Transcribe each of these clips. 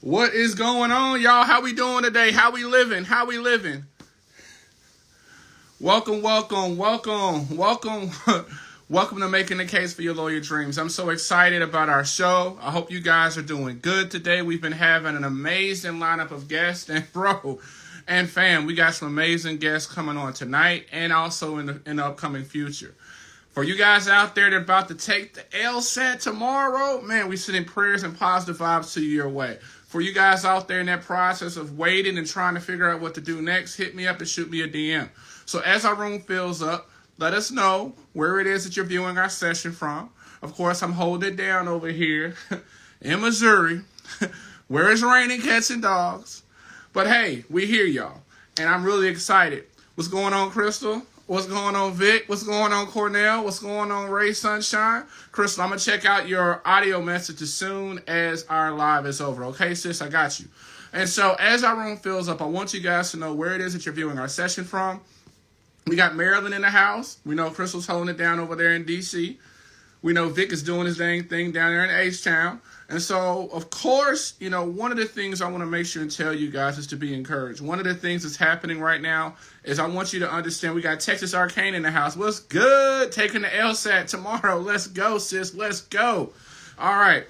What is going on, y'all? How we doing today? How we living? Welcome. Welcome to Making the Case for Your Lawyer Dreams. I'm so excited about our show. I hope you guys are doing good today. We've been having an amazing lineup of guests, and fam, we got some amazing guests coming on tonight and also in the upcoming future. For you guys out there that are about to take the LSAT tomorrow, man, we sending prayers and positive vibes to your way. For you guys out there in that process of waiting and trying to figure out what to do next, hit me up and shoot me a DM. So as our room fills up, let us know where it is that you're viewing our session from. Of course, I'm holding it down over here in Missouri, where it's raining cats and dogs. But hey, we hear y'all, and I'm really excited. What's going on, Crystal? What's going on, Vic? What's going on, Cornell? What's going on, Ray Sunshine? Crystal, I'm going to check out your audio message as soon as our live is over. Okay, sis? I got you. And so as our room fills up, I want you guys to know where it is that you're viewing our session from. We got Maryland in the house. We know Crystal's holding it down over there in D.C. We know Vic is doing his dang thing down there in H-Town. And so, of course, one of the things I want to make sure and tell you guys is to be encouraged. One of the things that's happening right now is I want you to understand we got Texas Arcane in the house. What's good? Taking the LSAT tomorrow. Let's go, sis. Let's go. All right.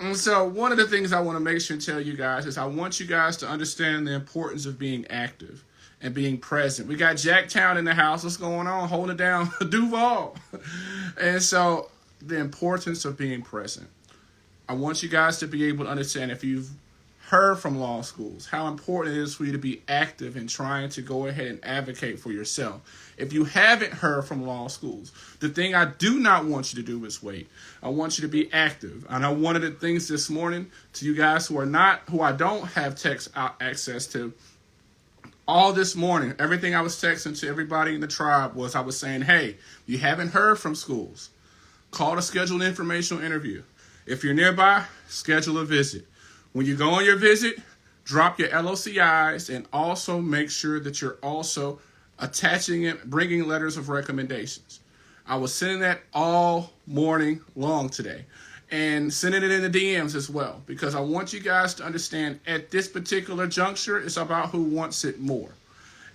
And so one of the things I want to make sure and tell you guys is I want you guys to understand the importance of being active and being present. We got Jacktown in the house. What's going on? Hold it down. Duval. And so the importance of being present. I want you guys to be able to understand, if you've heard from law schools, how important it is for you to be active in trying to go ahead and advocate for yourself. If you haven't heard from law schools, the thing I do not want you to do is wait. I want you to be active. I know one of the things this morning to you guys who I don't have text access to, all this morning, everything I was texting to everybody in the tribe was I was saying, hey, you haven't heard from schools, call to schedule an informational interview. If you're nearby, schedule a visit. When you go on your visit, drop your LOCIs and also make sure that you're also attaching it, bringing letters of recommendations. I was sending that all morning long today and sending it in the DMs as well, because I want you guys to understand at this particular juncture, it's about who wants it more.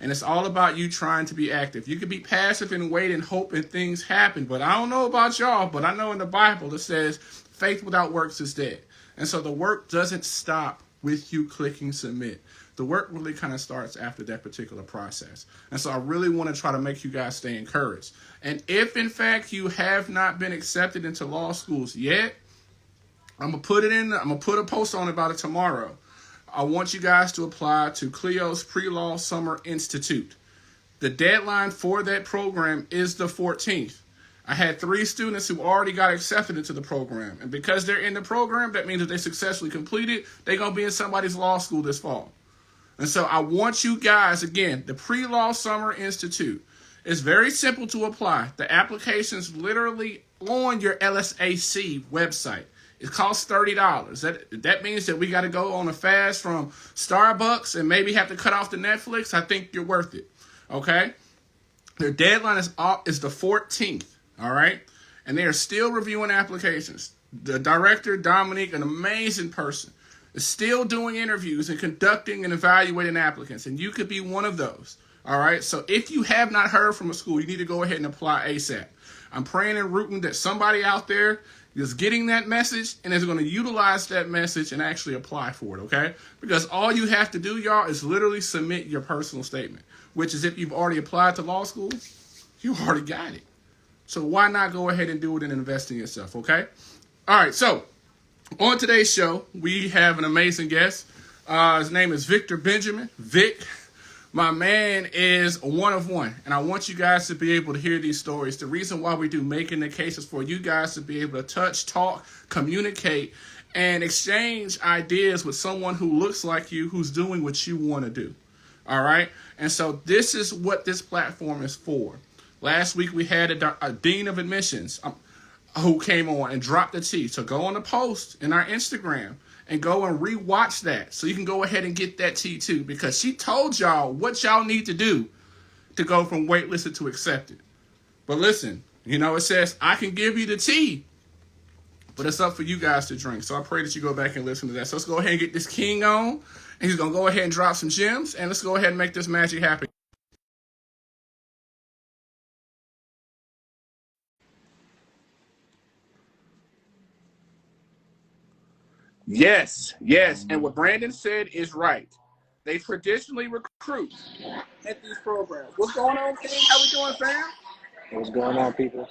And it's all about you trying to be active. You can be passive and wait and hope and things happen. But I don't know about y'all, but I know in the Bible it says faith without works is dead. And so the work doesn't stop with you clicking submit. The work really kind of starts after that particular process. And so I really want to try to make you guys stay encouraged. And if, in fact, you have not been accepted into law schools yet, I'm going to put a post on about it tomorrow. I want you guys to apply to Clio's Pre-Law Summer Institute. The deadline for that program is the 14th. I had 3 students who already got accepted into the program. And because they're in the program, that means that they successfully completed, they're going to be in somebody's law school this fall. And so I want you guys, again, the Pre-Law Summer Institute. It's very simple to apply. The application's literally on your LSAC website. It costs $30. That means that we got to go on a fast from Starbucks and maybe have to cut off the Netflix. I think you're worth it. Okay? Their deadline is the 14th. All right? And they are still reviewing applications. The director, Dominique, an amazing person, is still doing interviews and conducting and evaluating applicants. And you could be one of those. All right? So if you have not heard from a school, you need to go ahead and apply ASAP. I'm praying and rooting that somebody out there is getting that message and is going to utilize that message and actually apply for it, okay? Because all you have to do, y'all, is literally submit your personal statement, which is if you've already applied to law school, you already got it. So why not go ahead and do it and invest in yourself, okay? All right, so on today's show, we have an amazing guest. His name is Victor Benjamin. Vic, my man, is one of one, and I want you guys to be able to hear these stories. The reason why we do Making the Case is for you guys to be able to touch, talk, communicate, and exchange ideas with someone who looks like you, who's doing what you want to do, all right? And so this is what this platform is for. Last week, we had a dean of admissions who came on and dropped the T. So go on the post in our Instagram and go and rewatch that so you can go ahead and get that T too, because she told y'all what y'all need to do to go from waitlisted to accepted. But listen, it says I can give you the T, But it's up for you guys to drink. So I pray that you go back and listen to that. So let's go ahead and get this king on. And he's going to go ahead and drop some gems. And let's go ahead and make this magic happen. Yes, yes. And what Brandon said is right. They traditionally recruit at these programs. What's going on, King? How we doing, fam? What's going on, people?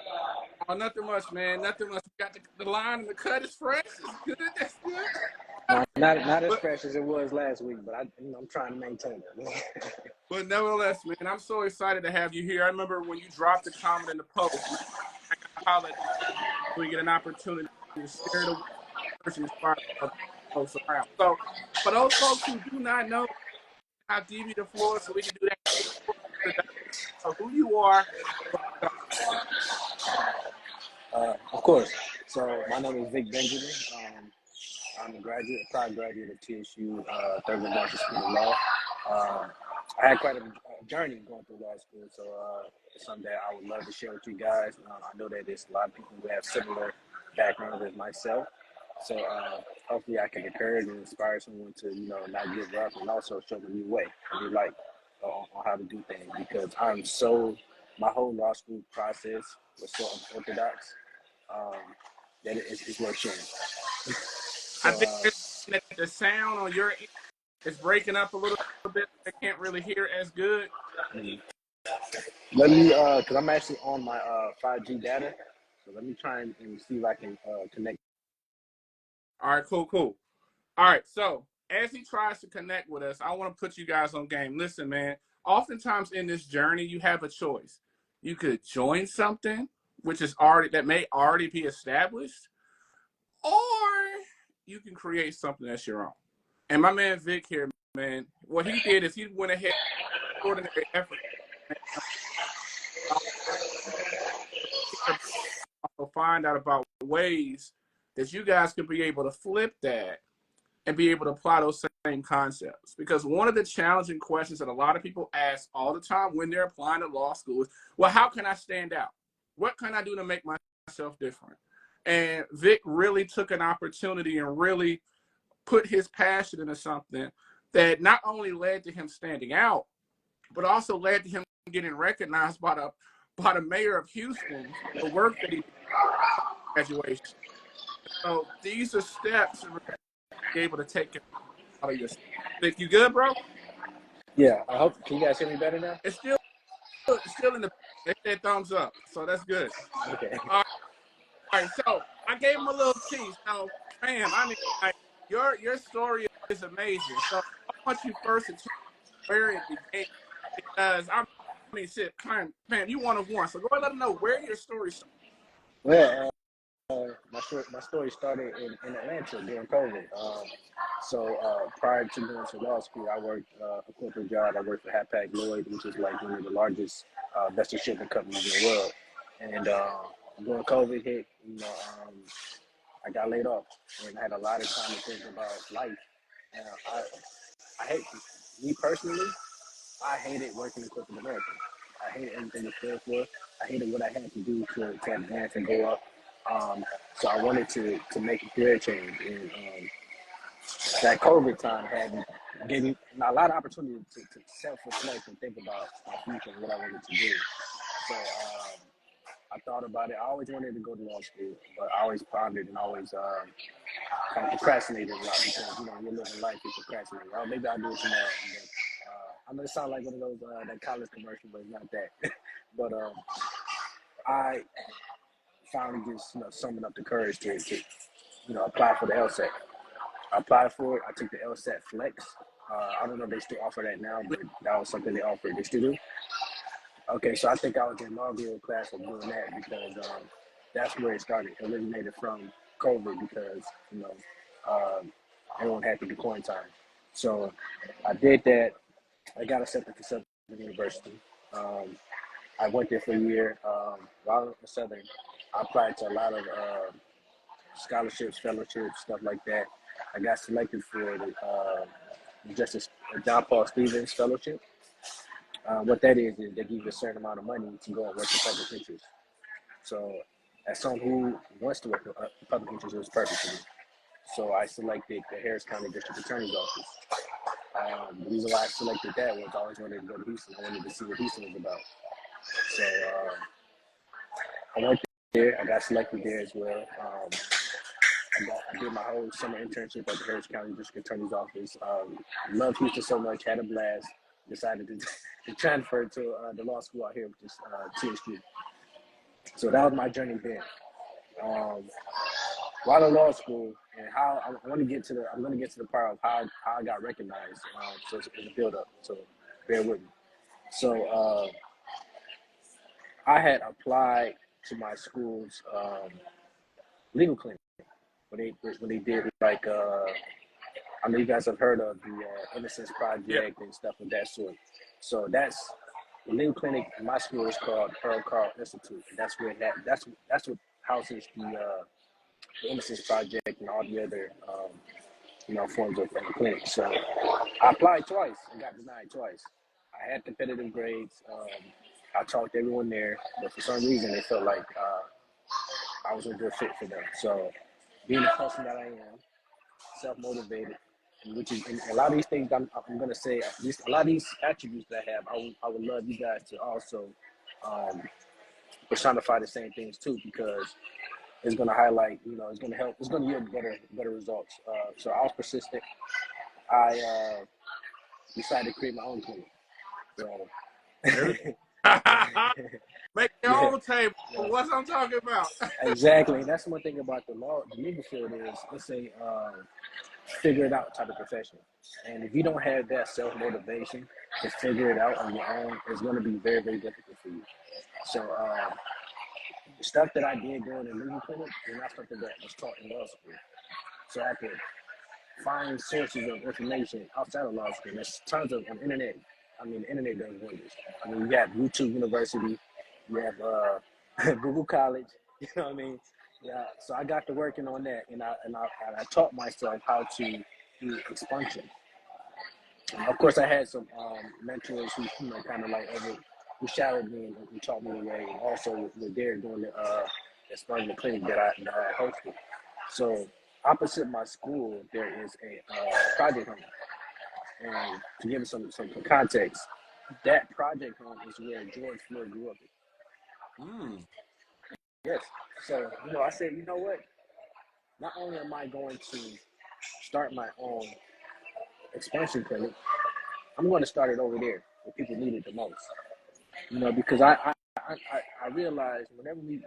Oh, nothing much, man. Nothing much. We got the line and the cut is fresh. It's good. That's good. Not as fresh as it was last week, but I'm trying to maintain it. But nevertheless, man, I'm so excited to have you here. I remember when you dropped the comment in the post, man, I got to holler at you. We get an opportunity to share the words and inspire other folks around. So, for those folks who do not know, I'll give you the floor so we can do that. So, who you are. Of course. So my name is Vic Benjamin. I'm a proud graduate of TSU Thurgood Marshall School of Law. I had quite a journey going through law school, so it's something that I would love to share with you guys. I know that there's a lot of people who have similar backgrounds as myself, so hopefully I can encourage and inspire someone to, not give up and also show them a new way, a new light on how to do things, because my whole law school process was so unorthodox that it's worth sharing. So, I think that the sound on your end is breaking up a little bit. I can't really hear as good. let me, because I'm actually on my 5G data, so let me try and see if I can connect. All right, cool. All right, so as he tries to connect with us, I want to put you guys on game. Listen, man, oftentimes in this journey, you have a choice. You could join something that may already be established, or you can create something that's your own. And my man Vic here, man, what he did is he went ahead with ordinary effort. Also find out about ways that you guys could be able to flip that and be able to apply those same concepts. Because one of the challenging questions that a lot of people ask all the time when they're applying to law school is, well, how can I stand out? What can I do to make myself different? And Vic really took an opportunity and really put his passion into something that not only led to him standing out, but also led to him getting recognized by the mayor of Houston for the work that he did at graduation. So these are steps to be able to take it out of yourself. Think you good, bro? Yeah, I hope. Can you guys hear me better now? It's still in the. They said thumbs up, so that's good. Okay. All right, so I gave him a little tease. So, fam, I mean, like, your story is amazing. So I want you first to tell where it began, because I mean, shit, fam, you one of one. So go ahead and let them know where your story started. Well, my story started in Atlanta during COVID. Prior to going to law school, I worked a corporate job. I worked for Hapag Lloyd, which is like one of the largest vessel shipping companies in the world. And when COVID hit, I got laid off, and I had a lot of time to think about life. And I hate me personally. I hated working in corporate America. I hated everything it stood for. I hated what I had to do to advance and go up. So I wanted to make a career change. And that COVID time gave me a lot of opportunity to self-reflect and think about my future and what I wanted to do. So I thought about it. I always wanted to go to law school, but I always pondered and always kind of procrastinated a lot, because you're living life, you procrastinate. Oh, maybe I'll do it tomorrow. I know it sounds like one of those that college commercial, but it's not that. But I finally just summoned up the courage to apply for the LSAT. I applied for it. I took the LSAT Flex. I don't know if they still offer that now, but that was something they offered. They still do. Okay, so I think I was in inaugural class of doing that, because that's where it started. It originated from COVID, because everyone had to be quarantined. So I did that. I got accepted to Southern University. I went there for a year. While at Southern, I applied to a lot of scholarships, fellowships, stuff like that. I got selected for the Justice John Paul Stevens Fellowship. What that is they give you a certain amount of money to go and work in public interest. So as someone who wants to work in public interest, it was perfect for me. So I selected the Harris County District Attorney's Office. The reason why I selected that was I always wanted to go to Houston. I wanted to see what Houston was about. So I went there. I got selected there as well. I did my whole summer internship at the Harris County District Attorney's Office. Loved Houston so much, had a blast. Decided to transfer to the law school out here, which is TSU. So that was my journey there. While in law school, and how I'm going to get to the part of how I got recognized. So it's a build up. So bear with me. So I had applied to my school's legal clinic when they did like I know you guys have heard of the Innocence Project and stuff of that sort. So that's the legal clinic in my school is called Earl Carl Institute. And that's where that's what houses the Innocence Project and all the other forms of clinics. So I applied twice and got denied twice. I had competitive grades. I talked to everyone there, but for some reason they felt like I was a good fit for them. So being the person that I am, self-motivated, which is and a lot of these things I'm going to say, at least a lot of these attributes that I have, I would love you guys to also personify the same things too, because it's going to highlight, it's going to help, it's going to yield better results. So I was persistent. I decided to create my own clinic. So, Make your yeah, own table. What's I'm talking about? exactly. And that's one thing about the legal field is it's a figure it out type of profession. And if you don't have that self motivation to figure it out on your own, it's going to be very, very difficult for you. So the stuff that I did during the legal clinic was not something that was taught in law school. So I could find sources of information outside of law school. There's tons of on the internet. I mean, the internet does wonders. I mean, you have YouTube University, you have Google College. You know what I mean? Yeah. So I got to working on that, and I taught myself how to do expunction. And of course, I had some mentors who kind of like who shadowed me and taught me the way, and also were there doing the expungement clinic that I hosted. So opposite my school, there is a project home. And to give some context, that project home is where George Floyd grew up. Yes. So, I said, you know what? Not only am I going to start my own expansion clinic, I'm going to start it over there where people need it the most. Because I realized whenever we,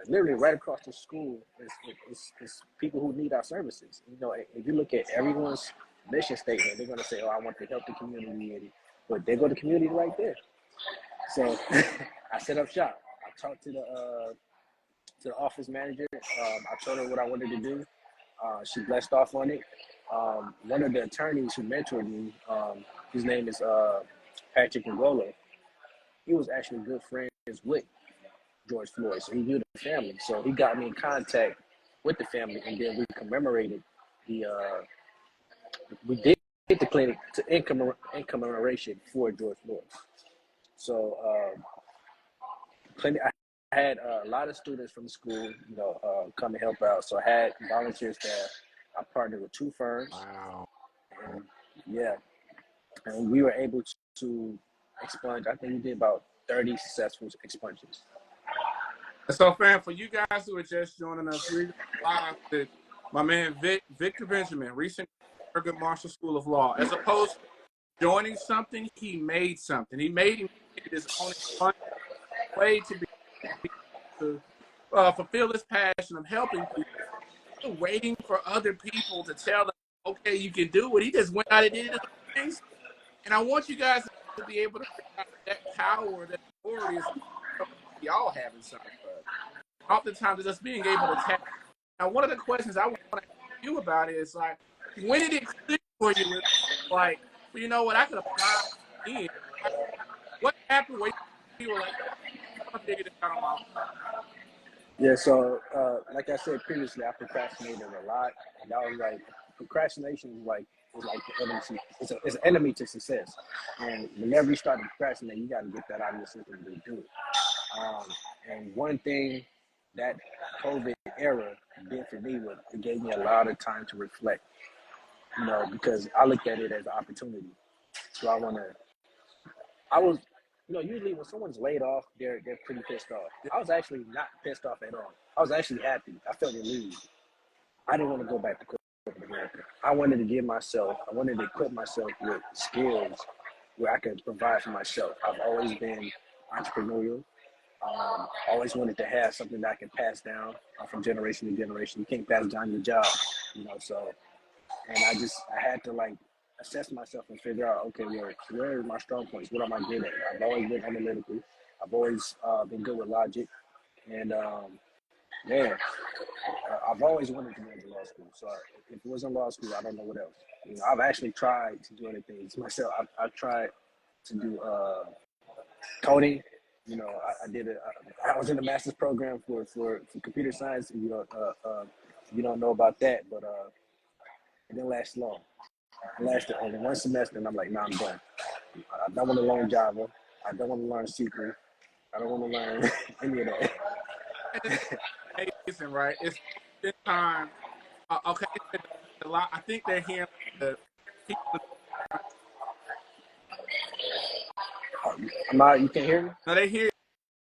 literally right across the school is people who need our services. If you look at everyone's mission statement, they're going to say, oh, I want to help the community. But they go to community right there. So I set up shop. I talked to the office manager. I told her what I wanted to do. She blessed off on it. One of the attorneys who mentored me, his name is Patrick Ngolo. He was actually good friends with George Floyd, so he knew the family. So he got me in contact with the family, and then we commemorated we did the clinic in commemoration for George Floyd. So clinic, I had a lot of students from the school, come to help out. So I had volunteer staff. I partnered with 2 firms. Wow. And yeah, and we were able to expunge. I think we did about 30 successful expunsions. So, fam, for you guys who are just joining us, we're live with my man Victor Benjamin, recent Thurgood Marshall School of Law. As opposed to joining something, he made something. He made it his own way to fulfill his passion of helping people, waiting for other people to tell them, okay, you can do it. He just went out and did it things. And I want you guys to be able to realize that power, that authority is y'all have inside of us. Oftentimes, it's us being able to tap. Now, one of the questions I want to ask you about is like, when did it click for you? Like, well, you know what? I could apply in. What happened where you were like, I'm gonna figure this out on my own? Yeah, so like I said previously, I procrastinated a lot, and I was like, procrastination is like the enemy. It's an enemy to success, and whenever you start to procrastinate, you got to get that out of your system to do it. And one thing that COVID era did for me was it gave me a lot of time to reflect, because I looked at it as an opportunity. So I was, usually when someone's laid off, they're pretty pissed off. I was actually not pissed off at all. I was actually happy. I felt relieved. I didn't want to go back to corporate America. I wanted to equip myself with skills where I could provide for myself. I've always been entrepreneurial. Always wanted to have something that I can pass down from generation to generation. You can't pass down your job, so, and I had to like assess myself and figure out, okay, where are my strong points? What am I good at? I've always been analytical. I've always been good with logic. And, man, I've always wanted to go into law school. So if it wasn't law school, I don't know what else. I've actually tried to do other things myself. I've tried to do coding. I did it. I was in the master's program for computer science. You don't know about that, but it didn't last long. It lasted only one semester, and I'm like, nah, I'm done. I don't want to learn Java. I don't want to learn SQL. I don't want to learn any of that. It's amazing, right? It's this time. Okay, a lot. I think they're hearing the people. You can hear me? No, they hear.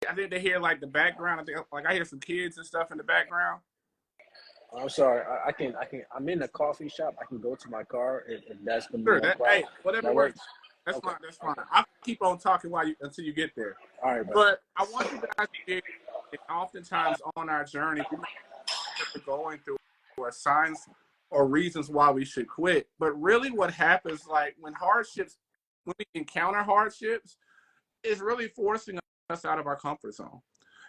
I think they hear like the background. I think like I hear some kids and stuff in the background. I'm sorry. I can. I'm in a coffee shop. I can go to my car if that's gonna be Sure, more that quiet. hey, whatever That works. works. That's Okay. fine. That's fine. Okay. I'll keep on talking until you get there. All right, bro. But I want you guys to get. Oftentimes on our journey, we may be going through signs or reasons why we should quit. But really, what happens, like when we encounter hardships, is really forcing us out of our comfort zone.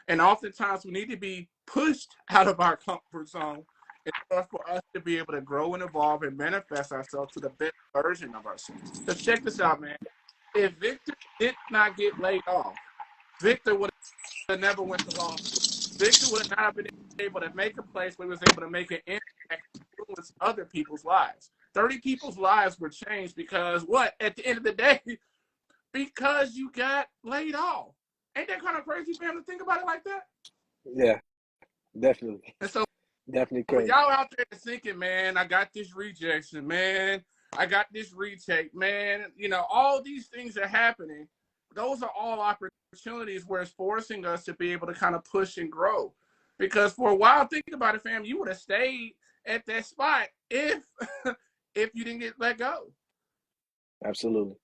And oftentimes, we need to be pushed out of our comfort zone in order for us to be able to grow and evolve and manifest ourselves to the best version of ourselves. So check this out, man. If Victor did not get laid off, Victor would have never went to law school. Victor would not have been able to make a place where he was able to make an impact and influence other people's lives. 30 people's lives were changed because what? At the end of the day, because you got laid off. Ain't that kind of crazy for him to think about it like that? Yeah, definitely. And so Definitely when crazy. y'all out there thinking, man, I got this rejection, man, I got this retake, man, all these things are happening. Those are all opportunities where it's forcing us to be able to kind of push and grow. Because for a while, think about it, fam, you would have stayed at that spot if if you didn't get let go. Absolutely.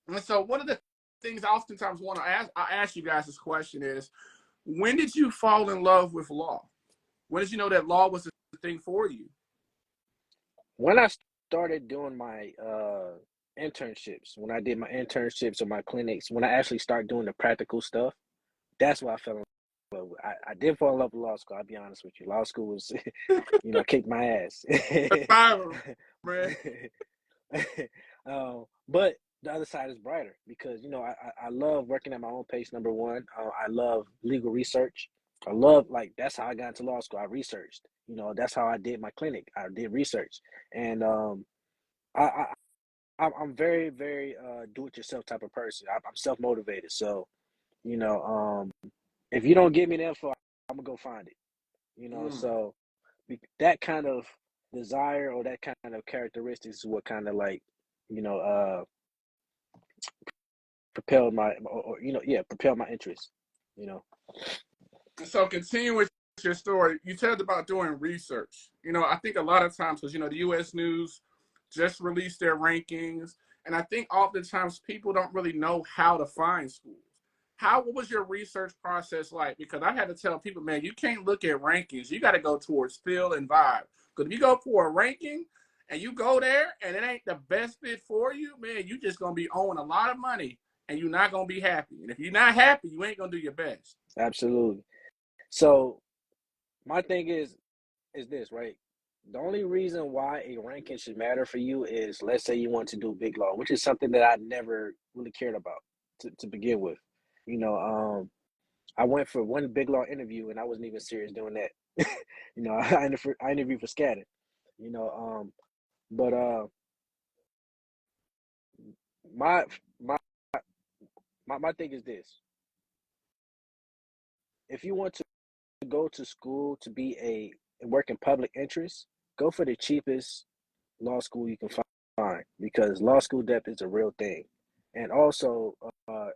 And so one of the things I oftentimes want to ask you guys this question is, when did you fall in love with law? When did you know that law was the thing for you? When I started doing my internships, when I did my internships or my clinics, when I actually started doing the practical stuff, that's why I fell in love with. I did fall in love with law school. I'll be honest with you. Law school was, kicked my ass. That's fine, man. But the other side is brighter because I love working at my own pace. Number one, I love legal research. I love that's how I got into law school. I researched. That's how I did my clinic. I did research, and I, I I'm very very do it yourself type of person. I'm self motivated. So you know if you don't give me the info, I'm gonna go find it. So that kind of desire or that kind of characteristics is what kind of you know propelled my propelled my interest. you know So continue with your story. You said about doing research. I think a lot of times, because the U.S. News just released their rankings, and I think oftentimes people don't really know how to find schools. What was your research process like? Because I had to tell people, man, you can't look at rankings. You got to go towards feel and vibe. Because if you go for a ranking and you go there and it ain't the best fit for you, man, you just gonna be owing a lot of money and you're not gonna be happy. And if you're not happy, you ain't gonna do your best. Absolutely. So my thing is this, right? The only reason why a ranking should matter for you is, let's say you want to do big law, which is something that I never really cared about to begin with. I went for one big law interview and I wasn't even serious doing that. I interviewed for scatting. You know, but my my my thing is this: if you want go to school to be work in public interest, go for the cheapest law school you can find, because law school debt is a real thing. And also,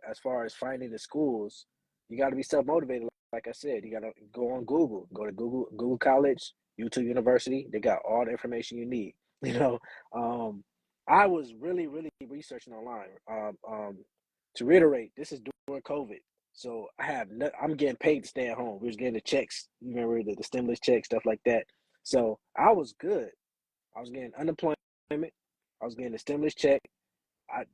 as far as finding the schools, you got to be self motivated. Like I said, you got to go on Google, go to Google College, YouTube University. They got all the information you need. You know, um, I was really researching online. To reiterate, this is during COVID, so I'm getting paid to stay at home. We was getting the checks. You remember the stimulus check, stuff like that. So I was good. I was getting unemployment. I was getting a stimulus check. I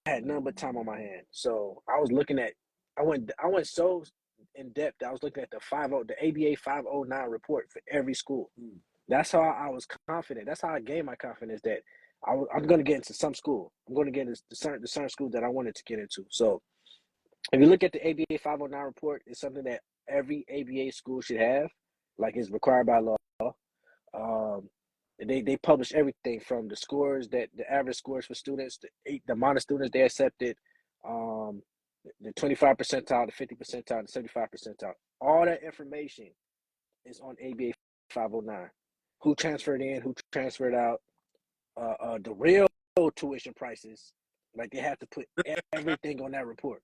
had nothing but time on my hand. So I was looking at I went so in depth that I was looking at the ABA 509 report for every school. That's how I was confident. That's how I gained my confidence that I'm going to get into some school. I'm going to get into the certain school that I wanted to get into. So if you look at the ABA 509 report, it's something that every ABA school should have, like it's required by law. Um, they publish everything from the scores, that the average scores for students, the amount of students they accepted, um, the 25 percentile, the 50 percentile, the 75 percentile. All that information is on ABA 509. Who transferred in, who transferred out, the real tuition prices. Like they have to put everything on that report.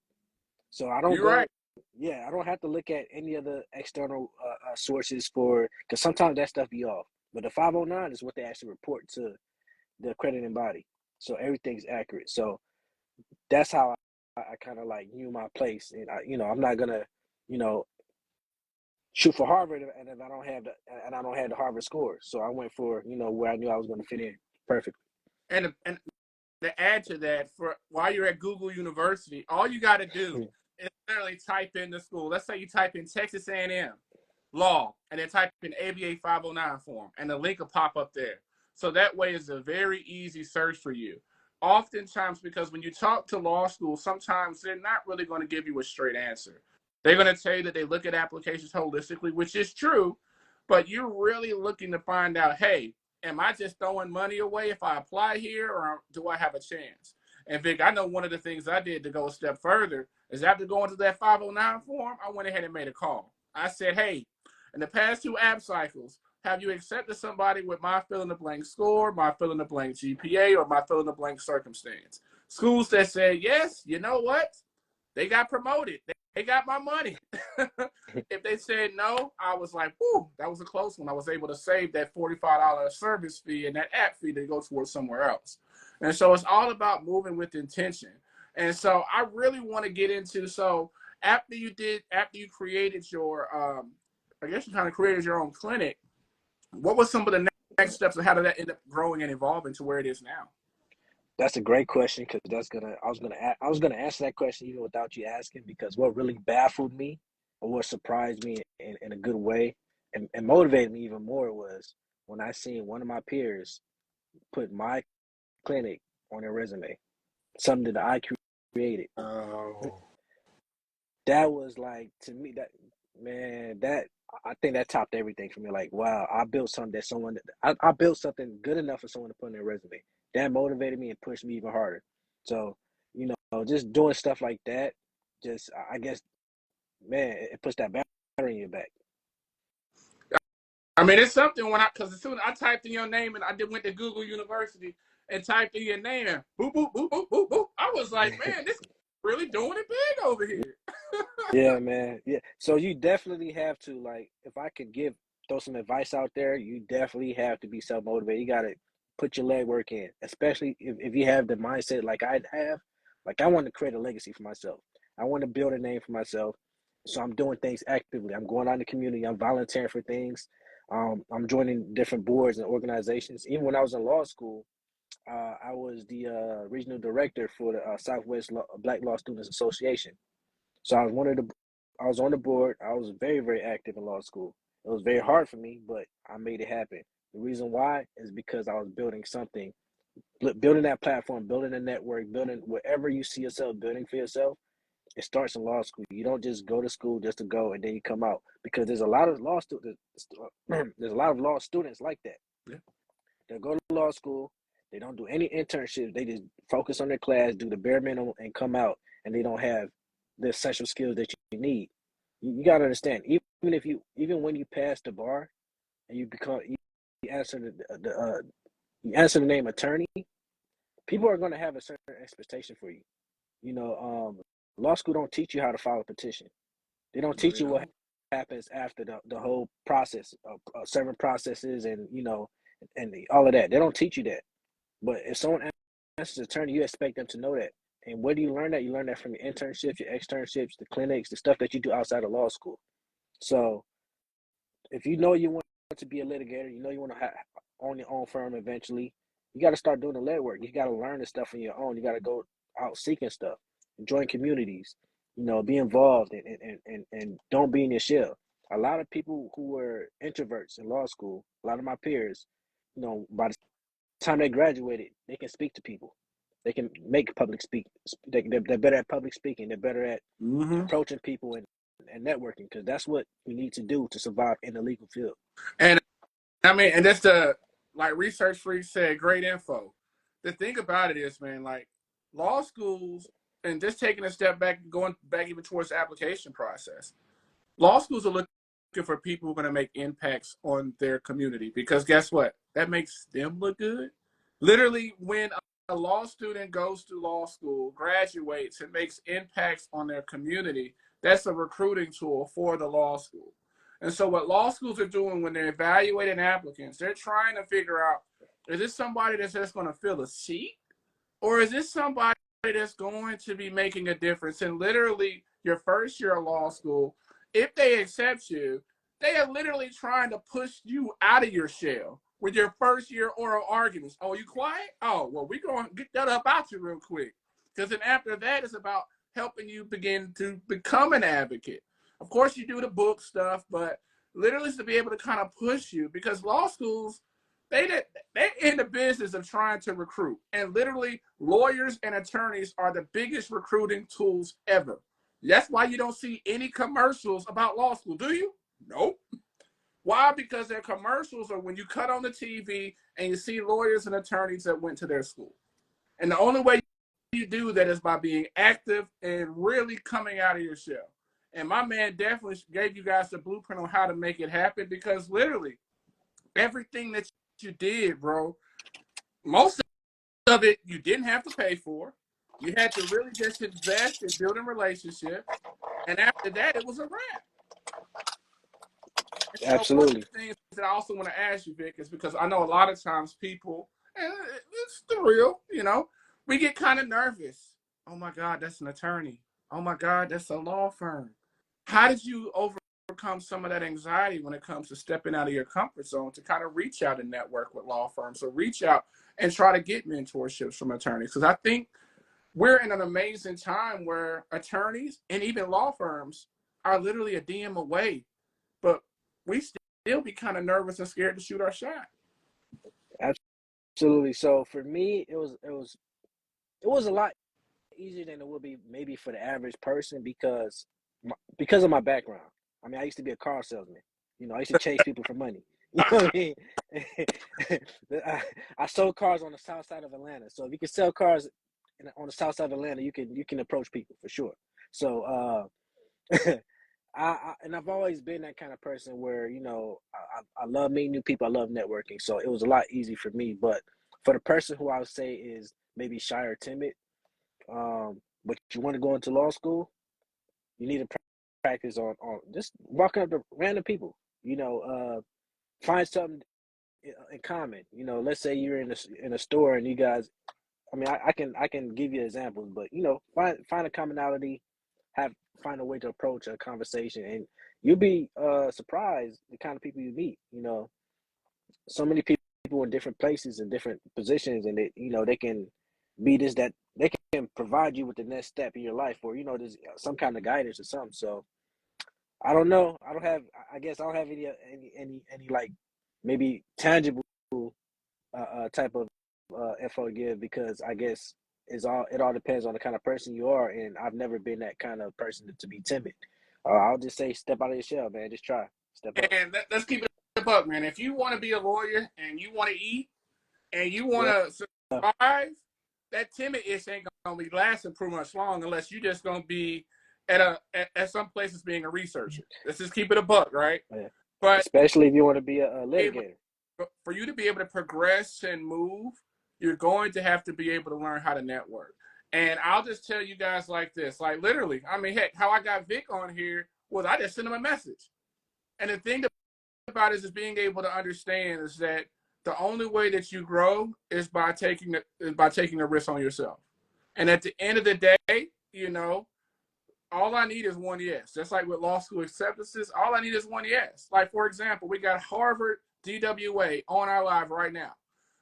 So I don't You're right. go. Yeah, I don't have to look at any other external sources because sometimes that stuff be off. But the 509 is what they actually report to the accrediting body. So everything's accurate. So that's how I kind of like knew my place. And I'm not gonna, you know, shoot for Harvard and if I don't have the Harvard score. So I went for, where I knew I was gonna fit in perfectly. And to add to that, for while you're at Google University, all you got to do is literally type in the school. Let's say you type in Texas A&M law, and then type in ABA 509 form, and the link will pop up there. So that way, it's a very easy search for you. Oftentimes, because when you talk to law school, sometimes they're not really going to give you a straight answer. They're going to tell you that they look at applications holistically, which is true, but you're really looking to find out, hey, am I just throwing money away if I apply here, or do I have a chance? And Vic, I know one of the things I did to go a step further is after going to that 509 form, I went ahead and made a call. I said, hey, in the past 2 app cycles, have you accepted somebody with my fill in the blank score, my fill in the blank GPA, or my fill in the blank circumstance? Schools that said yes, you know what? They got promoted. They got my money. If they said no, I was like, whew, that was a close one. I was able to save that $45 service fee and that app fee to go towards somewhere else. And so it's all about moving with intention. And so I really want to get into, so after you created your, I guess you kind of created your own clinic, what was some of the next steps and how did that end up growing and evolving to where it is now? That's a great question because I was gonna answer that question even without you asking, because what really baffled me or what surprised me in a good way and motivated me even more was when I seen one of my peers put my clinic on their resume, something that I created. Oh. That was like, to me, that I think that topped everything for me. Like, wow, I built something I built something good enough for someone to put on their resume. That motivated me and pushed me even harder. So, just doing stuff like that, just I guess, man, it puts that battery in your back. I mean, it's something because as soon as I typed in your name and went to Google University and typed in your name and boop, boop, boop, boop, boop, boop, I was like, man, this really doing it big over here. Yeah, man. Yeah. So you definitely have to, like, if I could throw some advice out there, you definitely have to be self motivated. You gotta put your legwork in, especially if you have the mindset like I have. Like, I want to create a legacy for myself. I want to build a name for myself. So I'm doing things actively. I'm going out in the community. I'm volunteering for things. I'm joining different boards and organizations. Even when I was in law school, I was the regional director for the Southwest Black Law Students Association. So I was on the board. I was very, very active in law school. It was very hard for me, but I made it happen. The reason why is because I was building something, building that platform, building a network, building whatever you see yourself building for yourself. It starts in law school. You don't just go to school just to go and then you come out, because there's a lot of law students. There's a lot of law students like that. Yeah. They go to law school. They don't do any internships. They just focus on their class, do the bare minimum, and come out. And they don't have the essential skills that you need. You got to understand, even even when you pass the bar and you answer you answer the name attorney, people are going to have a certain expectation for you. You know, law school don't teach you how to file a petition. They don't No, teach they you what don't. happens after the whole process of serving processes and all of that. They don't teach you that. But if someone answers attorney, you expect them to know that. And where do you learn that? You learn that from your internships, your externships, the clinics, the stuff that you do outside of law school. So if you know you want to be a litigator, you know you want to own your own firm eventually, you got to start doing the legwork. You got to learn the stuff on your own. You got to go out seeking stuff, join communities, be involved and don't be in your shell. A lot of people who were introverts in law school, a lot of my peers, by the time they graduated, they can speak to people. They can make public speak. They're better at public speaking. They're better at Mm-hmm. approaching people and networking because that's what you need to do to survive in the legal field. And I mean, and that's the like research freak said, great info. The thing about it is, man, like law schools, and just taking a step back, going back even towards the application process. Law schools are looking for people who are going to make impacts on their community because guess what? That makes them look good. Literally, when a law student goes to law school, graduates, and makes impacts on their community, that's a recruiting tool for the law school. And so, what law schools are doing when they're evaluating applicants, they're trying to figure out, is this somebody that's just going to fill a seat? Or is this somebody that's going to be making a difference? And literally, your first year of law school, if they accept you, they are literally trying to push you out of your shell with your first year oral arguments. Oh, you quiet? Oh, well, we're going to get that up out you real quick. Because then after that, it's about helping you begin to become an advocate. Of course, you do the book stuff, but literally it's to be able to kind of push you because law schools, they're in the business of trying to recruit. And literally, lawyers and attorneys are the biggest recruiting tools ever. That's why you don't see any commercials about law school, do you? Nope. Why? Because their commercials are when you cut on the TV and you see lawyers and attorneys that went to their school. And the only way you do that is by being active and really coming out of your shell. And my man definitely gave you guys the blueprint on how to make it happen because literally everything that you did, bro, most of it you didn't have to pay for. You had to really just invest in building relationships. And after that, it was a wrap. And so one of Absolutely. the things that I also want to ask you, Vic, is because I know a lot of times people, and it's the real, we get kind of nervous. Oh my God, that's an attorney. Oh my God, that's a law firm. How did you overcome some of that anxiety when it comes to stepping out of your comfort zone to kind of reach out and network with law firms or reach out and try to get mentorships from attorneys? Because I think we're in an amazing time where attorneys and even law firms are literally a DM away, but we still be kind of nervous and scared to shoot our shot. Absolutely. So for me, it was a lot easier than it would be maybe for the average person because of my background. I mean, I used to be a car salesman. I used to chase people for money. You know what I mean? I sold cars on the south side of Atlanta. So if you can sell cars on the south side of Atlanta, you can approach people for sure. So I've always been that kind of person where I love meeting new people. I love networking. So it was a lot easy for me. But for the person who I would say is maybe shy or timid, but you want to go into law school, you need to practice on just walking up to random people. Find something in common. Let's say you're in a store and you guys. I mean, I can give you examples, but find a commonality, have find a way to approach a conversation, and you'll be surprised the kind of people you meet. So many people in different places and different positions, and they can be this that they can provide you with the next step in your life, or there's some kind of guidance or something. So I don't know. I don't have. I guess I don't have any like maybe tangible type of info to give because I guess it all depends on the kind of person you are, and I've never been that kind of person to be timid. I'll just say step out of your shell, man. Just try, step up. And let's keep it up, man. If you want to be a lawyer and you want to eat and you want Yeah, to survive, that timid ish ain't gonna be lasting pretty much long unless you just gonna be at some places being a researcher. Let's just keep it a buck, right? Yeah. But Especially if you want to be a litigator. for you to be able to progress and move, you're going to have to be able to learn how to network. And I'll just tell you guys like this, like literally, I mean, heck, how I got Vic on here was I just sent him a message. And the thing about it is being able to understand is that the only way that you grow is by taking a risk on yourself. And at the end of the day, you know, all I need is one yes. Just like with law school acceptances, all I need is one yes. Like, for example, we got Harvard DWA on our live right now.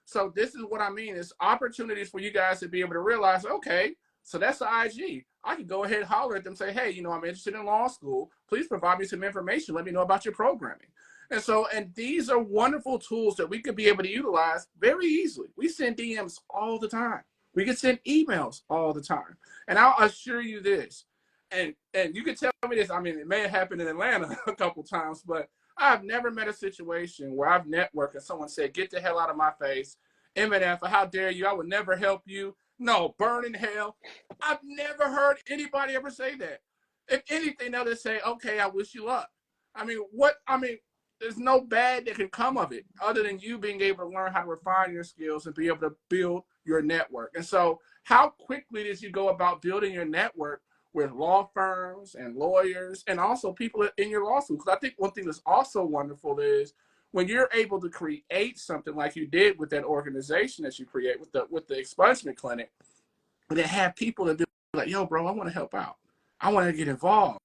So this is what I mean. It's opportunities for you guys to be able to realize, okay, so that's the IG. I can go ahead and holler at them, say, hey, you know, I'm interested in law school. Please provide me some information. Let me know about your programming. And these are wonderful tools that we could be able to utilize very easily. We send DMs all the time. We can send emails all the time. And I'll assure you this, and you can tell me this. I mean, it may have happened in Atlanta a couple times, but I've never met a situation where I've networked and someone said, "Get the hell out of my face, MNF! How dare you? I would never help you. No, burn in hell." I've never heard anybody ever say that. If anything, they'll just say, "Okay, I wish you luck." I mean, what? I mean, there's no bad that can come of it other than you being able to learn how to refine your skills and be able to build your network. And so, how quickly did you go about building your network with law firms and lawyers and also people in your law school? Because I think one thing that's also wonderful is when you're able to create something like you did with that organization that you create with the expungement clinic, and then have people that be like, "Yo, bro, I want to help out. I want to get involved."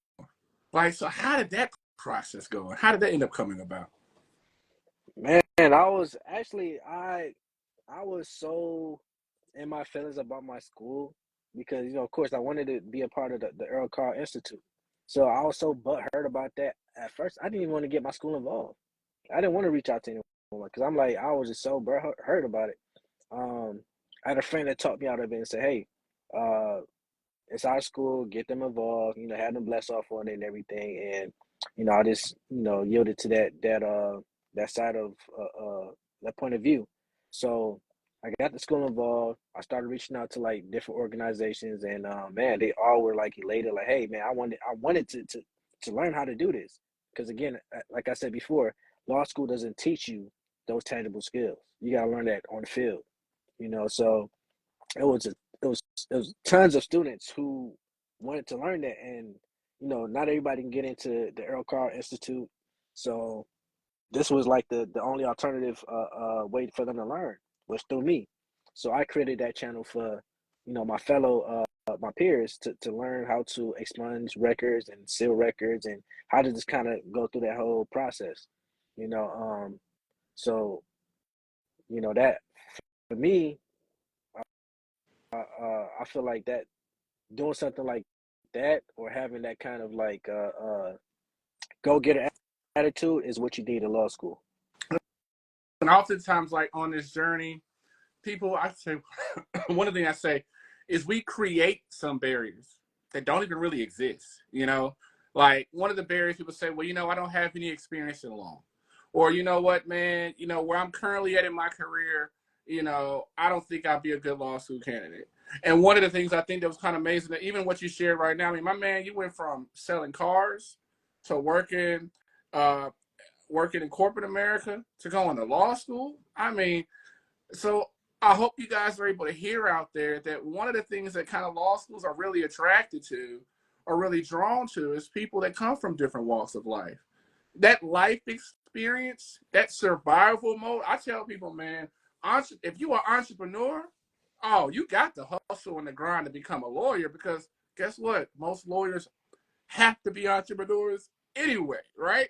Like, so how did that process go? And how did that end up coming about? Man, I was so in my feelings about my school because, of course, I wanted to be a part of the Earl Carr Institute. So I was so butthurt about that. At first, I didn't even want to get my school involved. I didn't want to reach out to anyone because I'm like, I was just so hurt about it. Um, I had a friend that talked me out of it and said, hey, uh, it's our school, get them involved, have them bless off on it and everything. And, I just, yielded to that side of, that point of view. So I got the school involved. I started reaching out to like different organizations and, man, they all were like elated, like, hey man, I wanted to learn how to do this. Cause again, like I said before, law school doesn't teach you those tangible skills. You got to learn that on the field, so it was it was tons of students who wanted to learn that, and not everybody can get into the Earl Carr Institute, so this was like the only alternative way for them to learn was through me. So I created that channel for my fellow my peers to learn how to expunge records and seal records and how to just kind of go through that whole process, you know. So that for me, I feel like that doing something like that or having that kind of like go getter attitude is what you need in law school. And oftentimes, like on this journey, people, I say, one of the things I say is we create some barriers that don't even really exist. Like one of the barriers people say, well, I don't have any experience in law. Or, you know what, man, where I'm currently at in my career, I don't think I'll be a good law school candidate. And one of the things I think that was kind of amazing that even what you shared right now, I mean, my man, you went from selling cars to uh, working in corporate America to going to law school. I mean, so I hope you guys are able to hear out there that one of the things that kind of law schools are really attracted to or really drawn to is people that come from different walks of life. That life experience, that survival mode. I tell people, man, if you are an entrepreneur, oh, you got the hustle and the grind to become a lawyer because guess what? Most lawyers have to be entrepreneurs anyway, right?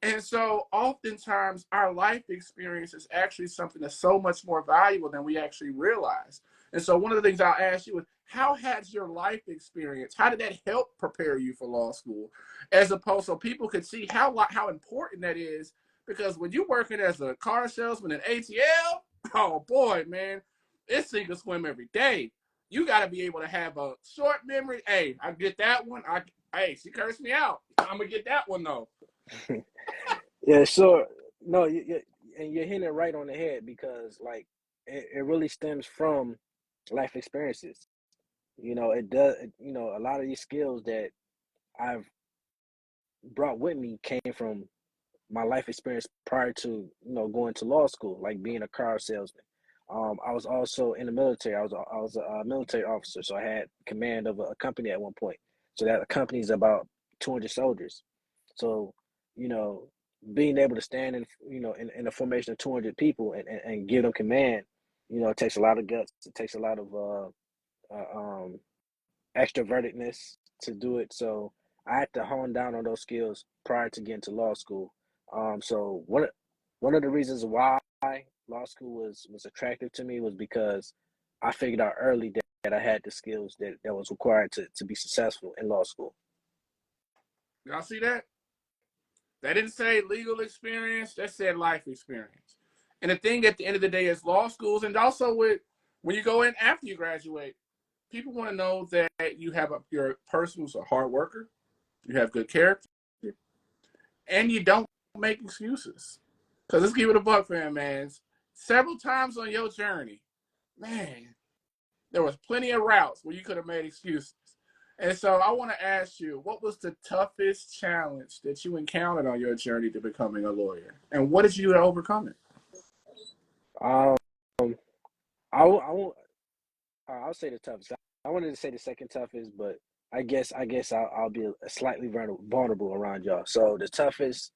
And so oftentimes our life experience is actually something that's so much more valuable than we actually realize. And so one of the things I'll ask you is, how has your life experience, how did that help prepare you for law school? As opposed so people could see how important that is, because when you're working as a car salesman in ATL, oh boy, man, it's sink or swim every day. You got to be able to have a short memory. Hey, I get that one. Hey, she cursed me out. I'm gonna get that one though. Yeah, sure. No, and you're hitting it right on the head because like it really stems from life experiences. It does. A lot of these skills that I've brought with me came from my life experience prior to going to law school, like being a car salesman. I was also in the military. I was a military officer, so I had command of a company at one point. So that company is about 200 soldiers. So you know, being able to stand in a formation of 200 people and give them command, it takes a lot of guts. It takes a lot of uh, um, extrovertedness to do it. So I had to hone down on those skills prior to getting to law school. So one of the reasons why law school was attractive to me was because I figured out early that I had the skills that was required to be successful in law school. Y'all see that? They didn't say legal experience. They said life experience. And the thing at the end of the day is law schools, and also with when you go in after you graduate, people want to know that you're a person who's a hard worker, you have good character, and you don't make excuses. Because let's keep it a buck, man. Several times on your journey, man, there was plenty of routes where you could have made excuses. And so I want to ask you, what was the toughest challenge that you encountered on your journey to becoming a lawyer? And what did you overcome it? Um, I won't. I'll say the toughest. I wanted to say the second toughest, but I guess I'll be slightly vulnerable around y'all. So the toughest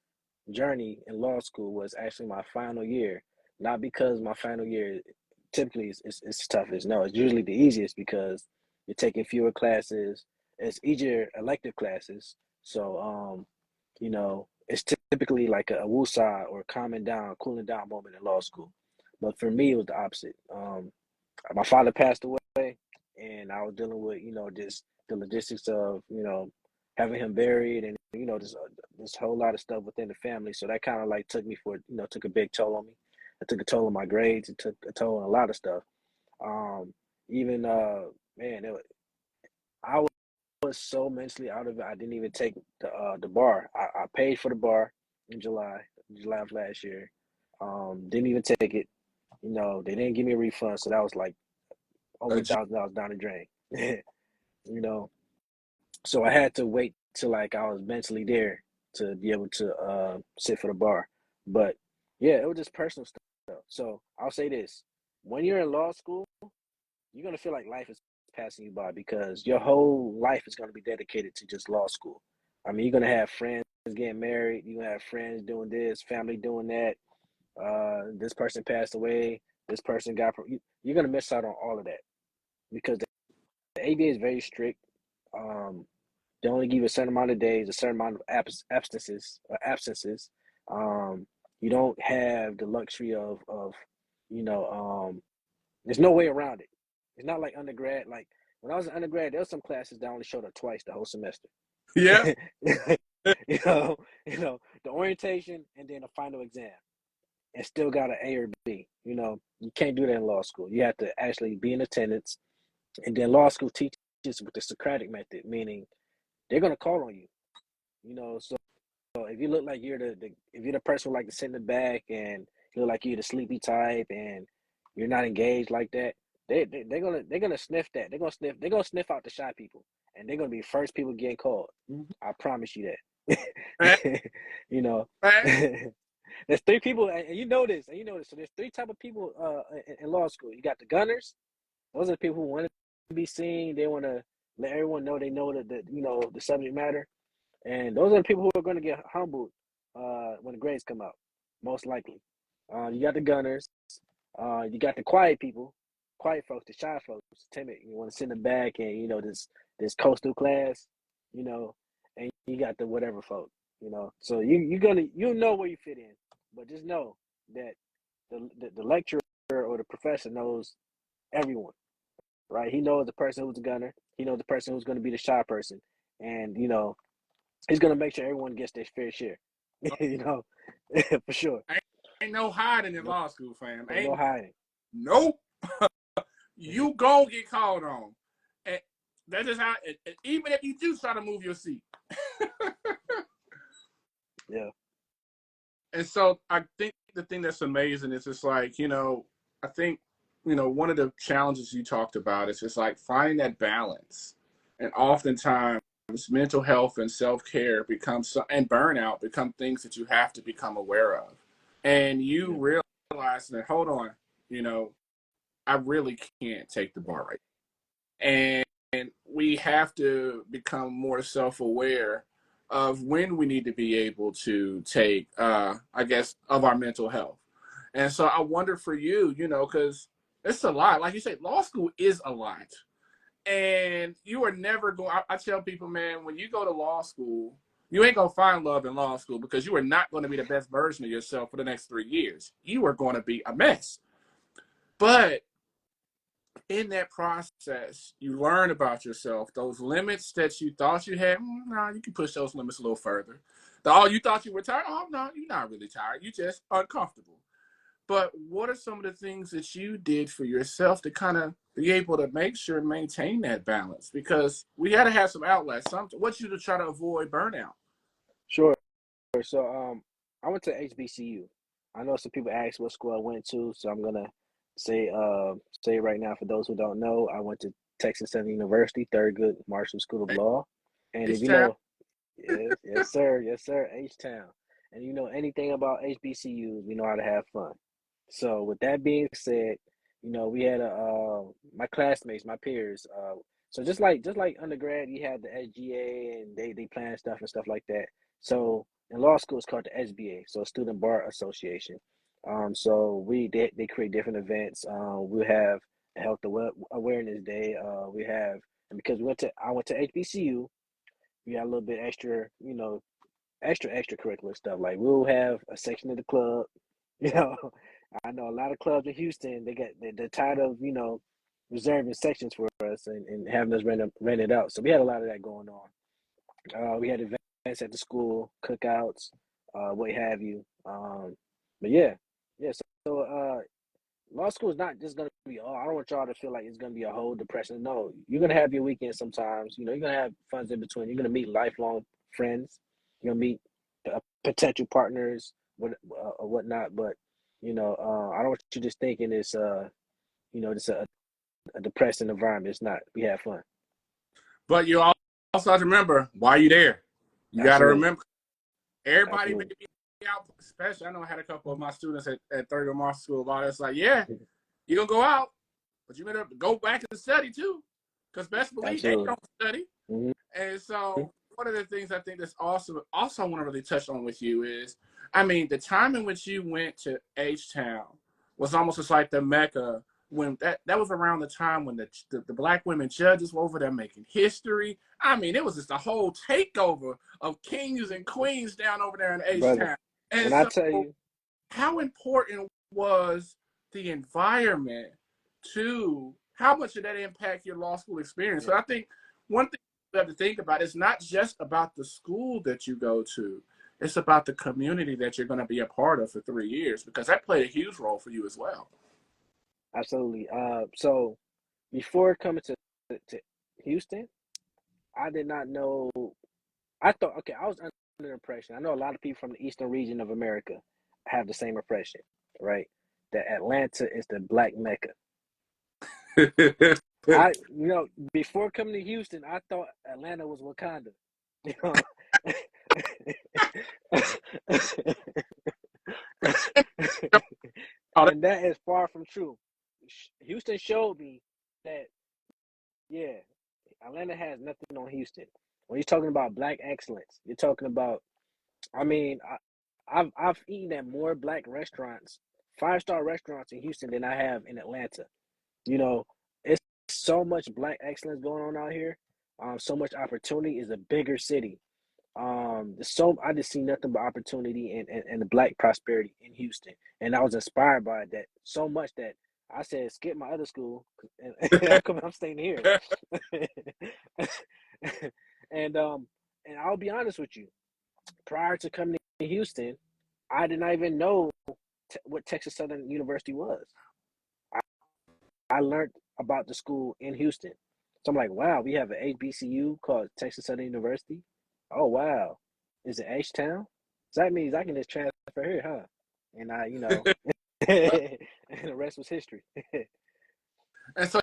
journey in law school was actually my final year. Not because my final year typically is toughest. No, it's usually the easiest because you're taking fewer classes. It's easier elective classes. So it's typically like a woosah or calming down, cooling down moment in law school. But for me, it was the opposite. My father passed away, and I was dealing with just the logistics of having him buried, and this whole lot of stuff within the family. So that kind of like took a big toll on me. It took a toll on my grades. It took a toll on a lot of stuff. Um, even man, I was so mentally out of it. I didn't even take the bar. I paid for the bar in July of last year. Didn't even take it. They didn't give me a refund, so that was like over $1,000 down the drain. you know, so I had to wait till like I was mentally there to be able to sit for the bar. But yeah, it was just personal stuff. So I'll say this: when you're in law school, you're gonna feel like life is passing you by because your whole life is gonna be dedicated to just law school. I mean, you're gonna have friends getting married, you're gonna have friends doing this, family doing that. This person passed away. This person you're gonna miss out on all of that because the ABA is very strict. Um, they only give you a certain amount of days, a certain amount of absences. Um, you don't have the luxury of you know, there's no way around it. It's not like undergrad. Like when I was an undergrad, there was some classes that only showed up twice the whole semester. Yeah. you know, the orientation and then the final exam, and still got an A or B. You can't do that in law school. You have to actually be in attendance, and then law school teaches with the Socratic method, meaning they're gonna call on you. So if you look like if you're the person who like to sit in the back and you look like you're the sleepy type and you're not engaged like that, they're gonna sniff that. They're gonna sniff out the shy people, and they're gonna be the first people getting called. I promise you Right. that. you know, Right. there's three people, and you know this, So there's three type of people in law school. You got the gunners. Those are the people who want to be seen. They want to let everyone know they know the subject matter. And those are the people who are going to get humbled when the grades come out, most likely. You got the gunners. You got the quiet people, quiet folks, the shy folks, timid. You want to sit in the back and this coastal class, you know, and you got the whatever folk, So you know where you fit in, but just know that the lecturer or the professor knows everyone, right? He knows the person who's the gunner. He knows the person who's going to be the shy person, and he's gonna make sure everyone gets their fair share. you know, for sure. Ain't no hiding in No, law school, fam. ain't no Ain't hiding. nope. You gon' get called on. And that's just how, even if you do try to move your seat. Yeah. And so I think the thing that's amazing is just like, I think, one of the challenges you talked about is just like finding that balance. And oftentimes mental health and self-care and burnout become things that you have to become aware of. And you Yeah. realize that, hold on, I really can't take the bar right now. And we have to become more self-aware of when we need to be able to take, I guess, of our mental health. And so I wonder for you, because it's a lot. Like you say, law school is a lot. And you are never going. I tell people, man, when you go to law school, you ain't gonna find love in law school because you are not going to be the best version of yourself for the next 3 years. You are going to be a mess. But in that process, you learn about yourself. Those limits that you thought you had, nah, you can push those limits a little further. You thought you were tired. Oh no, you're not really tired. You're just uncomfortable. But what are some of the things that you did for yourself to kind of be able to make sure and maintain that balance? Because we got to have some outlets. What you to try to avoid burnout? Sure. So I went to HBCU. I know some people ask what school I went to, so I'm gonna say say right now for those who don't know, I went to Texas Southern University, Thurgood Marshall School of Law. And if you H-Town. know, yes sir, H Town. And you know anything about HBCUs, we know how to have fun. So with that being said, we had my classmates, my peers. So just like undergrad, you had the SGA and they plan stuff and stuff like that. So in law school, it's called the SBA, so Student Bar Association. So they create different events. We have a Awareness Day. We have and because I went to HBCU, we got a little bit extra, extracurricular stuff. Like we'll have a section of the club. You know, I know a lot of clubs in Houston. They're tired of reserving sections for us and having us rent it out. So we had a lot of that going on. We had events at the school, cookouts, what have you. But yeah. So law school is not just gonna be. Oh, I don't want y'all to feel like it's gonna be a whole depression. No, you're gonna have your weekends sometimes. You're gonna have fun in between. You're gonna meet lifelong friends. You're gonna meet potential partners, or whatnot. But I don't want you just thinking it's just a depressing environment. It's not. We have fun. But you also have to remember why you there. You got to Absolutely, remember everybody may absolutely. be out. Especially, I know I had a couple of my students at Third Marshall School of Law. That's like, yeah, you're gonna go out, but you better go back and study too, because best believe they Absolutely. don't study. Hmm. And so one of the things I think that's also I want to really touch on with you is, I mean, the time in which you went to H Town was almost just like the Mecca when that was around the time when the black women judges were over there making history. I mean, it was just a whole takeover of kings and queens down over there in H Brother, Town. And when I so tell you, how important was the environment to how much did that impact your law school experience? yeah, So I think one thing you have to think about is not just about the school that you go to, it's about the community that you're going to be a part of for 3 years because that played a huge role for you as well. absolutely. So before coming to Houston, I did not know. I thought, okay, I was under the impression. I know a lot of people from the eastern region of America have the same impression, right? That Atlanta is the black Mecca. Before coming to Houston, I thought Atlanta was Wakanda. You know, and that is far from true. Houston showed me that, yeah, Atlanta has nothing on Houston. When you're talking about black excellence, you're talking about. I mean, I've eaten at more black restaurants, 5-star restaurants in Houston than I have in Atlanta. You know, it's so much black excellence going on out here. So much opportunity. Is a bigger city. I just see nothing but opportunity and the black prosperity in Houston, and I was inspired by that so much that I said, skip my other school, and how come I'm staying here? And I'll be honest with you. Prior to coming to Houston, I did not even know what Texas Southern University was. I, I learned about the school in Houston. So I'm like, wow, we have an HBCU called Texas Southern University. Oh, wow. Is it H Town? So that means I can just transfer here, huh? And and the rest was history. And so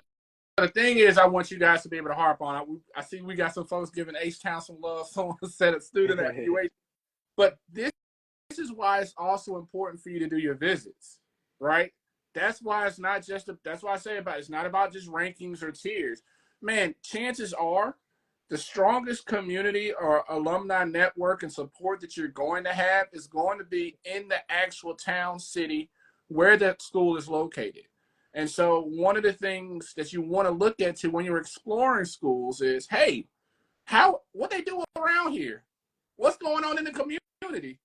the thing is, I want you guys to be able to harp on it. I see we got some folks giving H-Town some love. Someone said a student at UH. But this is why it's also important for you to do your visits, right? That's why it's not just that's why I say it's not about just rankings or tiers. Man, chances are the strongest community or alumni network and support that you're going to have is going to be in the actual town, city where that school is located. And so one of the things that you want to look into when you're exploring schools is, hey, what they do around here? What's going on in the community?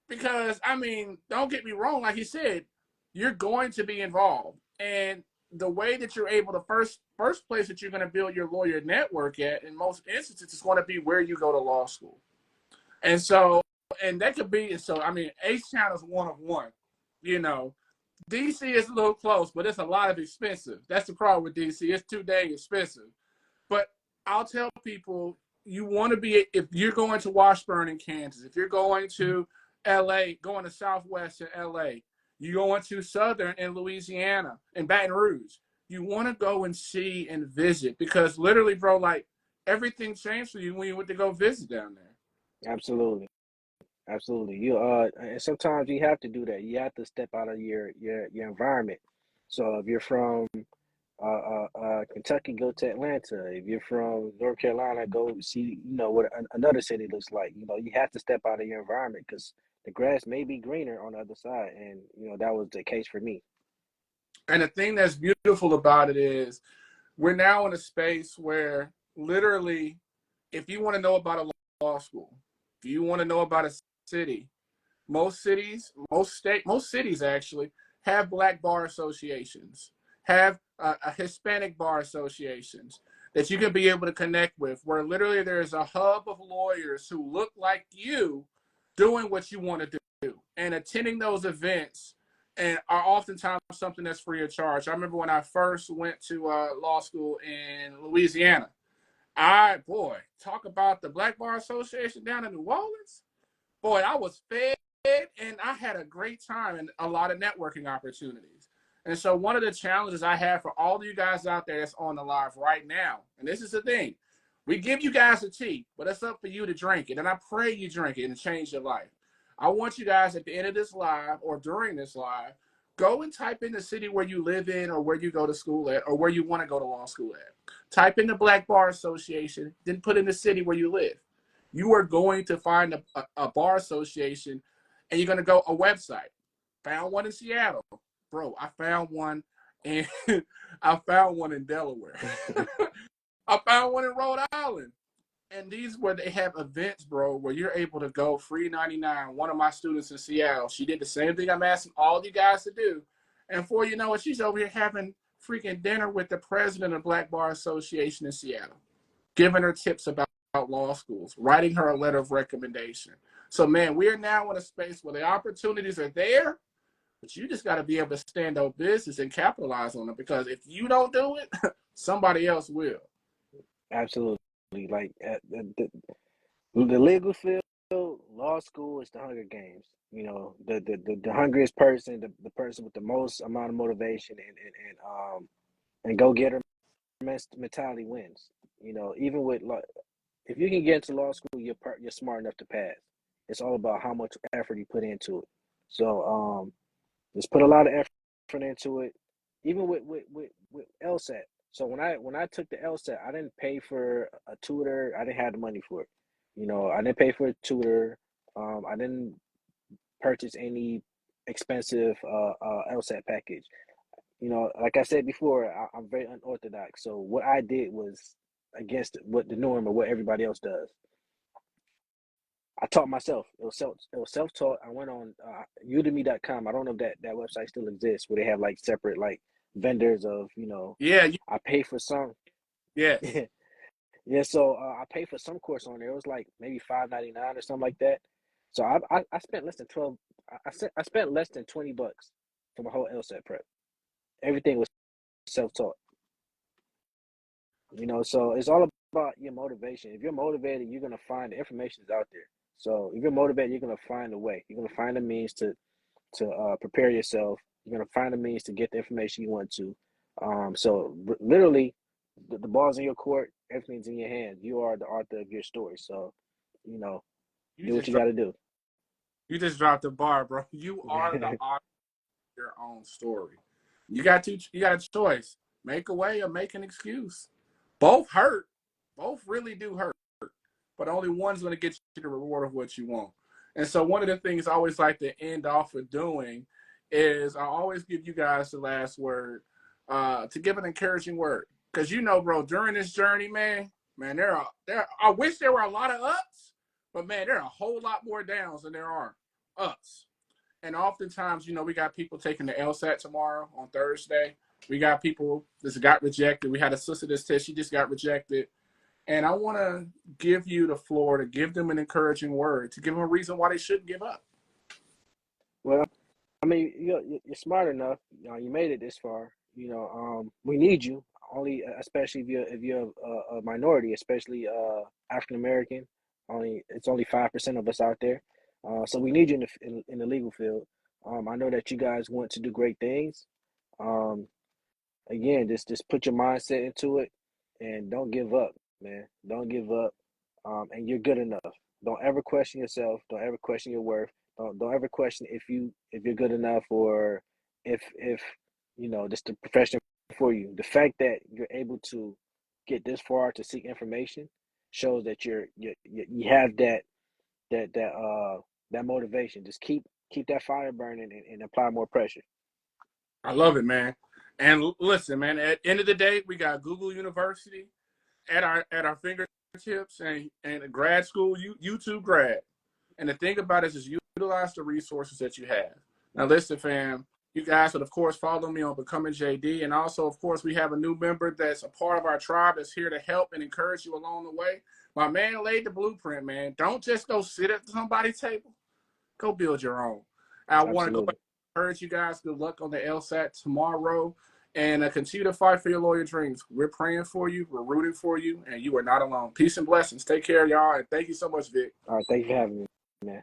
Because I mean, don't get me wrong, like he said, you're going to be involved. And the way that you're able to first place that you're going to build your lawyer network at, in most instances, is going to be where you go to law school. And so, and that could be so. I mean, H-Town is one of one. You know, DC is a little close, but it's a lot of expensive. That's the problem with DC. It's too dang expensive. But I'll tell people, you want to be, if you're going to Washburn in Kansas, if you're going to LA, going to Southwest in LA, you're going to Southern in Louisiana, in Baton Rouge, you want to go and see and visit, because literally, bro, like, everything changed for you when you went to go visit down there. Absolutely. Absolutely. And sometimes you have to do that. You have to step out of your environment. So if you're from Kentucky, go to Atlanta. If you're from North Carolina, go see, what another city looks like. You have to step out of your environment because the grass may be greener on the other side. And, that was the case for me. And the thing that's beautiful about it is we're now in a space where literally, if you want to know about a law school, if you want to know about a city, most cities actually have black bar associations, have a Hispanic bar associations that you can be able to connect with, where literally there's a hub of lawyers who look like you doing what you want to do and attending those events, and are oftentimes something that's free of charge. I remember when I first went to law school in Louisiana. Boy, talk about the Black Bar Association down in New Orleans. Boy, I was fed and I had a great time and a lot of networking opportunities. And so one of the challenges I have for all of you guys out there that's on the live right now, and this is the thing, we give you guys a tea, but it's up for you to drink it. And I pray you drink it and change your life. I want you guys at the end of this live or during this live, go and type in the city where you live in or where you go to school at or where you want to go to law school at. Type in the Black Bar Association, then put in the city where you live. You are going to find a bar association, and you're going to go a website. Found one in Seattle. Bro, I found one in Delaware. I found one in Rhode Island. And these where they have events, bro, where you're able to go free 99. One of my students in Seattle, she did the same thing I'm asking all you guys to do. And before you know it, she's over here having freaking dinner with the president of Black Bar Association in Seattle, giving her tips about law schools, writing her a letter of recommendation. So, man, we are now in a space where the opportunities are there, but you just got to be able to stand up business and capitalize on them, because if you don't do it, somebody else will. Absolutely. Like the legal field, law school is the Hunger Games. The hungriest person, the person with the most amount of motivation and go getter mentality wins. Even with if you can get into law school, you're smart enough to pass. It's all about how much effort you put into it. So just put a lot of effort into it. Even with LSAT. So when I took the LSAT, I didn't pay for a tutor. I didn't have the money for it. I didn't pay for a tutor. I didn't purchase any expensive LSAT package. Like I said before, I'm very unorthodox. So what I did was against what the norm or what everybody else does. I taught myself. It was self-taught. I went on udemy.com. I don't know if that website still exists, where they have like separate like vendors of, Yeah. I pay for some. Yeah. Yeah, so I paid for some course on there. It was like maybe $5.99 or something like that. So I spent less than 12. I spent less than $20 for my whole LSAT prep. Everything was self-taught. So it's all about your motivation. If you're motivated, you're gonna find the information is out there. So if you're motivated, you're gonna find a way. You're gonna find a means to prepare yourself. You're gonna find a means to get the information you want to. So literally, the ball's in your court. Everything's in your hands. You are the author of your story. So, you know, You do what just you dropped, got to do. you just dropped the bar, bro. You are the author of your own story. You got a choice. Make a way or make an excuse. Both hurt. Both really do hurt. But only one's going to get you the reward of what you want. And so one of the things I always like to end off with doing is I always give you guys the last word to give an encouraging word. Because bro, during this journey, man, I wish there were a lot of ups, but man, there are a whole lot more downs than there are ups. And oftentimes, we got people taking the LSAT tomorrow on Thursday. We got people that got rejected. We had a sister this test, she just got rejected. And I want to give you the floor to give them an encouraging word, to give them a reason why they shouldn't give up. Well, I mean, you're smart enough. You made it this far. We need you only, especially if you're a minority, especially African American. It's only 5% of us out there, so we need you in the legal field. I know that you guys want to do great things. Um, Again, just put your mindset into it, and don't give up, man. Don't give up. And you're good enough. Don't ever question yourself. Don't ever question your worth. Don't ever question if you're good enough, or if this the profession for you. The fact that you're able to get this far to seek information shows that you have that motivation. Just keep that fire burning, and apply more pressure. I love it, man. And listen, man, at the end of the day, we got Google University at our fingertips, and a grad school, YouTube grad. And the thing about it is utilize the resources that you have. Now, listen, fam, you guys would, of course, follow me on Becoming JD. And also, of course, we have a new member that's a part of our tribe that's here to help and encourage you along the way. My man laid the blueprint, man. Don't just go sit at somebody's table. Go build your own. I want to go back Absolutely. and encourage you guys. Good luck on the LSAT tomorrow. And continue to fight for your lawyer dreams. We're praying for you. We're rooting for you. And you are not alone. Peace and blessings. Take care, y'all. And thank you so much, Vic. All right, thank you for having me, man.